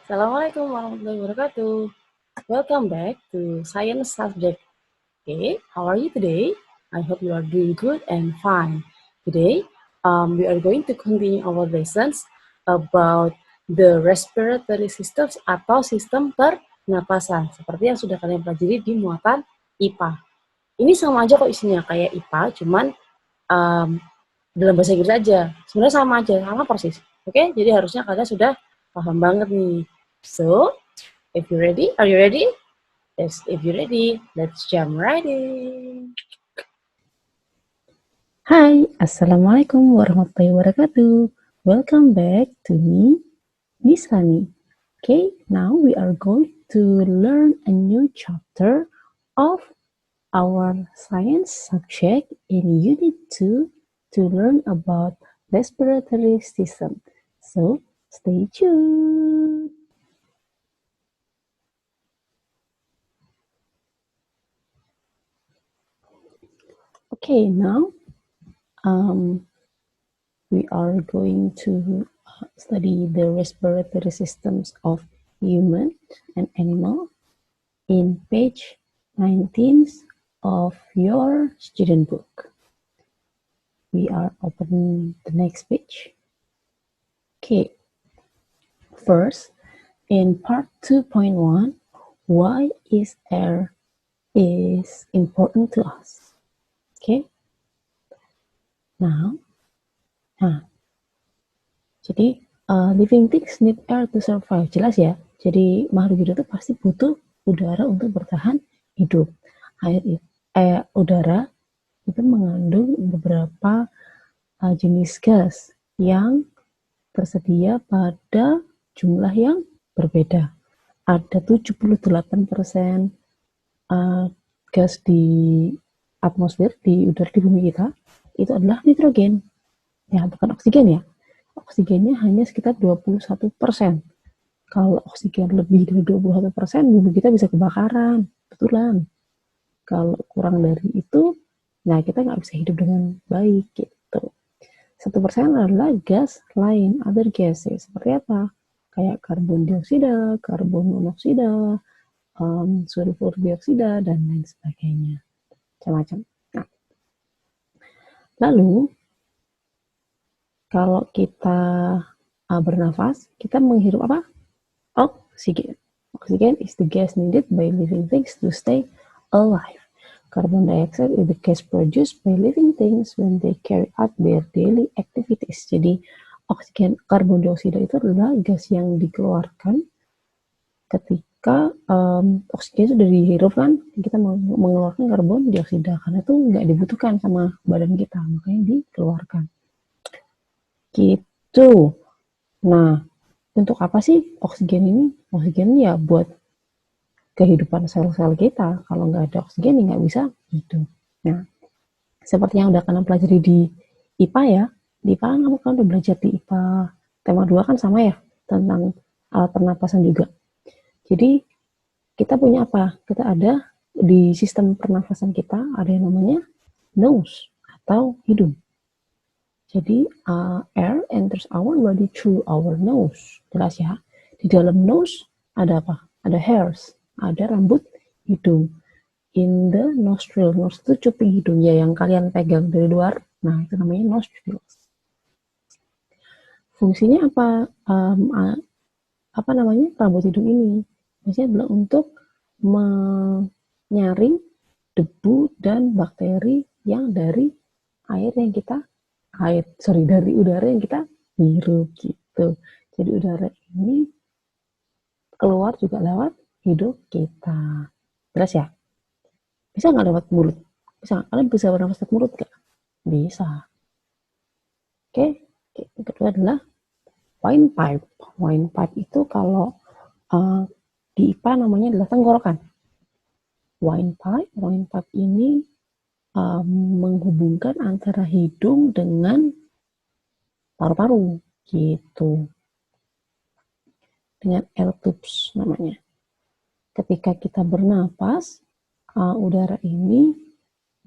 Assalamualaikum warahmatullahi wabarakatuh. Welcome back to Science Subject. Okay, how are you today? I hope you are doing good and fine. Today, we are going to continue our lessons about the respiratory systems atau sistem pernapasan, seperti yang sudah kalian pelajari di muatan IPA. Ini sama aja kok isinya kayak IPA, cuman dalam bahasa Inggris aja. Sebenarnya sama aja, sama persis. Oke, jadi harusnya kalian sudah paham banget nih. So, if you ready, are you ready? Yes, if you're ready, let's jump right in. Hai, Assalamualaikum warahmatullahi wabarakatuh. Welcome back to me, Miss Rani. Okay, now we are going to learn a new chapter of our science subject in Unit 2 to learn about respiratory system. So, stay tuned. Okay, now we are going to study the respiratory systems of human and animal in page 19 of your student book. We are opening the next page. Okay, first, in part 2.1, why is air is important to us? Okay, now, jadi living things need air to survive, jelas ya. Jadi makhluk hidup itu pasti butuh udara untuk bertahan hidup. Udara itu mengandung beberapa jenis gas yang tersedia pada jumlah yang berbeda. Ada 78% gas di atmosfer, di udara di bumi kita, itu adalah nitrogen. Ya, bukan oksigen ya. Oksigennya hanya sekitar 21%. Kalau oksigen lebih dari 21%, bumi kita bisa kebakaran. Betulan. Kalau kurang dari itu, nah kita nggak bisa hidup dengan baik gitu. 1% adalah gas lain, other gases. Seperti apa? Kayak karbon dioksida, karbon monoksida, sulfur dioksida, dan lain sebagainya. Macam-macam. Nah, lalu, kalau kita bernafas, kita menghirup apa? Oksigen. Oxygen is the gas needed by living things to stay alive. Carbon dioxide is the gas produced by living things when they carry out their daily activities. Jadi, oksigen, karbon dioksida itu adalah gas yang dikeluarkan ketika oksigen sudah dihirup kan, kita mengeluarkan karbon dioksida karena itu nggak dibutuhkan sama badan kita, makanya dikeluarkan. Gitu. Nah, untuk apa sih oksigen ini? Oksigen ya buat kehidupan sel-sel kita. Kalau nggak ada oksigen, nggak bisa hidup. Nah, seperti yang udah kalian pelajari di IPA ya. Di IPA kan kamu udah belajar di IPA tema 2 kan sama ya, tentang alat pernapasan juga. Jadi, kita punya apa? Kita ada di sistem pernafasan kita, ada yang namanya nose atau hidung. Jadi, air enters our body through our nose. Jelas ya. Di dalam nose ada apa? Ada hairs. Ada rambut hidung. In the nostril. Nostril itu cuping hidung ya, yang kalian pegang dari luar. Nah, itu namanya nostrils. Fungsinya apa? Apa namanya? Rambut hidung ini. Fungsinya adalah untuk menyaring debu dan bakteri yang dari air yang kita dari udara yang kita hirup gitu. Jadi udara ini keluar juga lewat hidung kita. Jelas ya? Bisa nggak lewat mulut? Bisa. Kalian bisa bernafas lewat mulut nggak? Bisa. Oke. Yang kedua adalah windpipe. Windpipe itu kalau di IPA namanya adalah tenggorokan. Windpipe ini menghubungkan antara hidung dengan paru-paru gitu, dengan air tubes namanya. Ketika kita bernapas, udara ini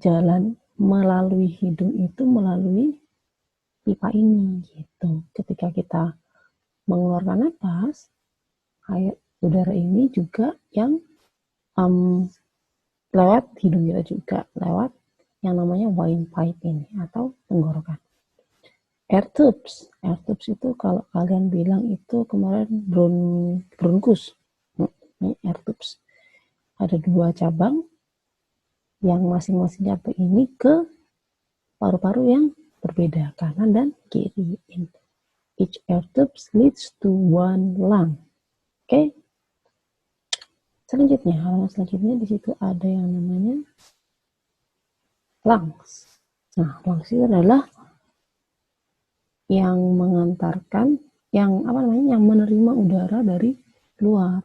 jalan melalui hidung itu melalui pipa ini gitu. Ketika kita mengeluarkan napas, udara ini juga yang lewat hidung kita juga, lewat yang namanya windpipe ini atau tenggorokan. Air tubes itu kalau kalian bilang itu kemarin bronchus. Ini air tubes. Ada 2 cabang yang masing-masing cabang ini ke paru-paru yang berbeda, kanan dan kiri. Each air tubes leads to one lung. Oke. Selanjutnya, halaman selanjutnya di situ ada yang namanya lungs. Nah, lungs itu adalah yang mengantarkan, yang menerima udara dari luar.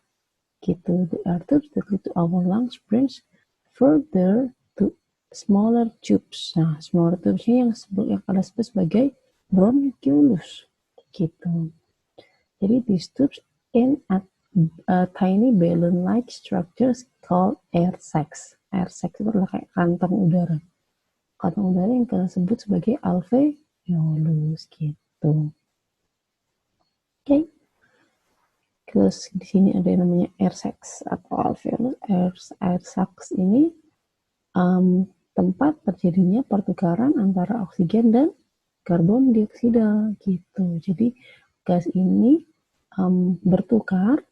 Gitu. The air tubes that lead to our lungs branch further to smaller tubes. Nah, smaller tubes-nya yang kalian sebut sebagai bronchioles. Gitu. Jadi these tubes end at tiny balloon-like structures called air sacs. Air sacs itu adalah kayak kantong udara. Kantong udara yang kalian sebut sebagai alveolus gitu. Oke. Terus di sini ada yang namanya air sacs atau alveolus. Air sacs ini tempat terjadinya pertukaran antara oksigen dan karbon dioksida gitu. Jadi gas ini bertukar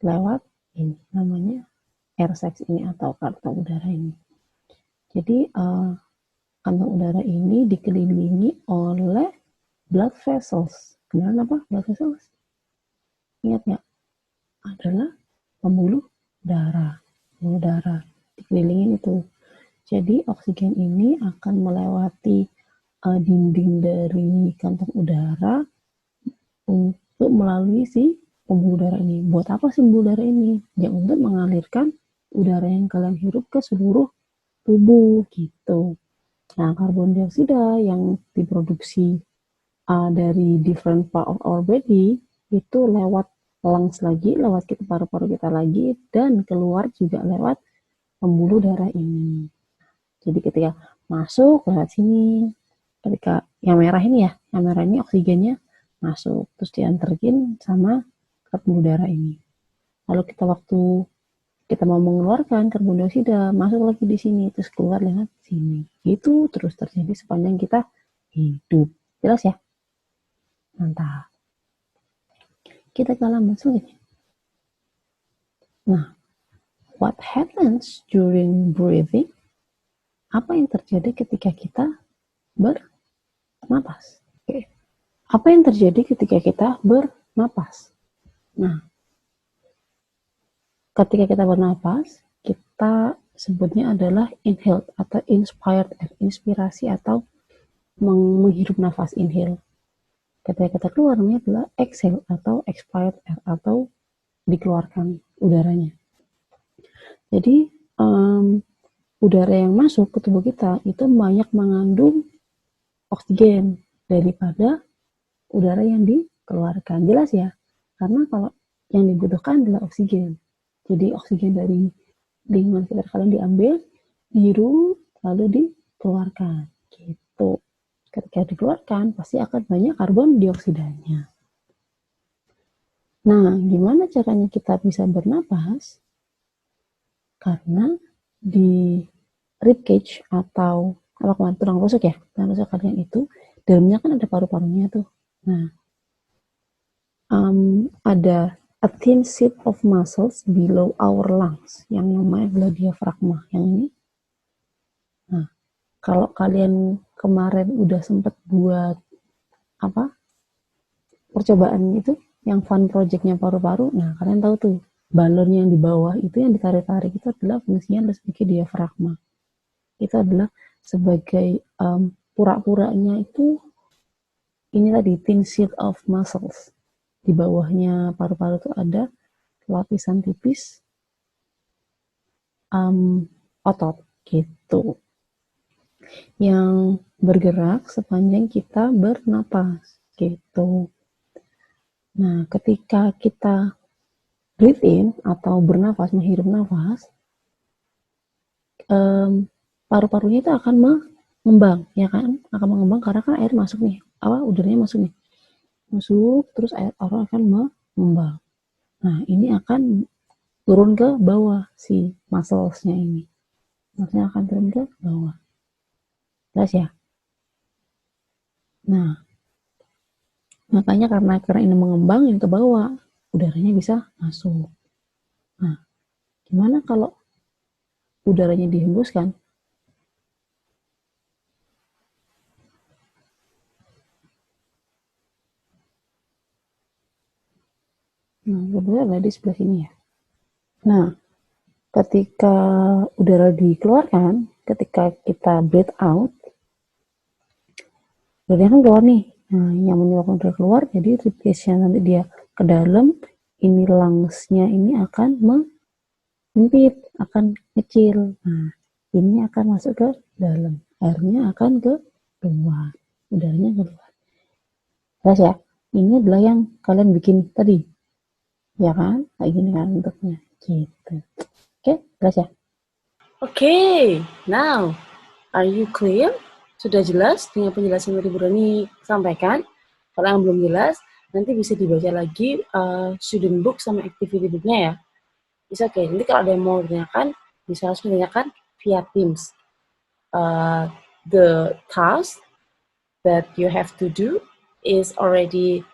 lewat ini namanya air sacs ini atau kantong udara ini. Jadi kantong udara ini dikelilingi oleh blood vessels. Kenalan apa blood vessels? Ingat nggak? Adalah pembuluh darah. Pembuluh darah dikelilingin itu. Jadi oksigen ini akan melewati dinding dari kantong udara untuk melalui si pembuluh darah ini. Buat apa sih pembuluh darah ini? Ya untuk mengalirkan udara yang kalian hirup ke seluruh tubuh gitu. Nah, karbon dioksida yang diproduksi dari different part of our body itu lewat lungs lagi, lewat paru-paru kita lagi, dan keluar juga lewat pembuluh darah ini. Jadi ketika masuk lewat sini, ketika yang merah ini oksigennya masuk, terus dianterin sama pembuluh darah ini. Lalu waktu kita mau mengeluarkan karbon dioksida, masuk lagi di sini, terus keluar lewat sini. Itu terus terjadi sepanjang kita hidup. Jelas ya? Mantap. Kita ke halaman selanjutnya. Nah, what happens during breathing? Apa yang terjadi ketika kita bernapas? Oke. Apa yang terjadi ketika kita bernapas? Nah, ketika kita bernapas, kita sebutnya adalah inhaled atau inspired air, inspirasi atau menghirup nafas, inhale. Ketika kita keluar namanya adalah exhale atau expired air atau dikeluarkan udaranya. Jadi udara yang masuk ke tubuh kita itu banyak mengandung oksigen daripada udara yang dikeluarkan. Jelas ya? Karena kalau yang dibutuhkan adalah oksigen. Jadi oksigen dari lingkungan sekitar kalian diambil, dihirup, lalu dikeluarkan. Gitu. Ketika dikeluarkan, pasti akan banyak karbon dioksidanya. Nah, gimana caranya kita bisa bernapas? Karena di ribcage atau tulang rusuk kalian itu, dalamnya kan ada paru-parunya tuh. Nah, ada a thin sheet of muscles below our lungs yang namanya adalah diafragma yang ini. Nah, kalau kalian kemarin udah sempat buat percobaan itu yang fun projectnya paru-paru, nah kalian tahu tuh balon yang di bawah itu yang ditarik-tarik itu adalah fungsinya sebagai diafragma. Itu adalah sebagai pura-puranya itu ini tadi thin sheet of muscles. Di bawahnya paru-paru itu ada lapisan tipis otot gitu yang bergerak sepanjang kita bernapas gitu. Nah, ketika kita breathe in atau bernafas, menghirup nafas, paru-parunya itu akan mengembang, ya kan? Akan mengembang karena kan air masuk nih, udaranya masuk nih, masuk, terus air akan mengembang. Nah, ini akan turun ke bawah si muscles-nya ini. Muscle akan turun ke bawah. Jelas ya? Nah, makanya karena ini mengembang yang ke bawah, udaranya bisa masuk. Nah, gimana kalau udaranya dihembuskan? Nah, kedua ada di sebelah sini ya. Nah, ketika udara dikeluarkan, ketika kita breathe out, udaranya kan keluar nih. Nah, yang menyebabkan udara keluar, jadi ribcage-nya nanti dia ke dalam, ini lungs-nya ini akan menyempit, akan kecil. Nah, ini akan masuk ke dalam, airnya akan ke luar, udaranya keluar. Jelas ya? Ini adalah yang kalian bikin tadi, ya kan? Kayak gini kan bentuknya, gitu. Oke, jelas ya? Oke, now are you clear? Sudah jelas dengan penjelasan yang Ibu Rani sampaikan? Kalau yang belum jelas, nanti bisa dibaca lagi student book sama activity booknya ya. Bisa oke. Nanti kalau ada yang mau ditanyakan, bisa langsung ditanyakan via Teams. The task that you have to do is already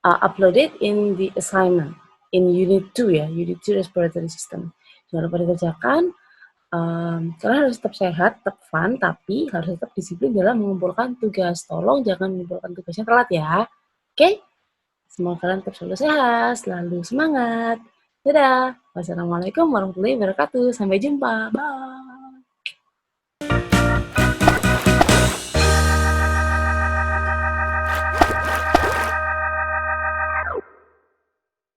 uploaded in the assignment in Unit 2 ya, Unit 2 Respiratory System. Jangan lupa dikerjakan. Kalian harus tetap sehat, tetap fun, tapi harus tetap disiplin dalam mengumpulkan tugas. Tolong jangan mengumpulkan tugasnya telat ya. Oke? Semoga kalian tetap selalu sehat, selalu semangat. Dadah. Wassalamualaikum warahmatullahi wabarakatuh. Sampai jumpa. Bye.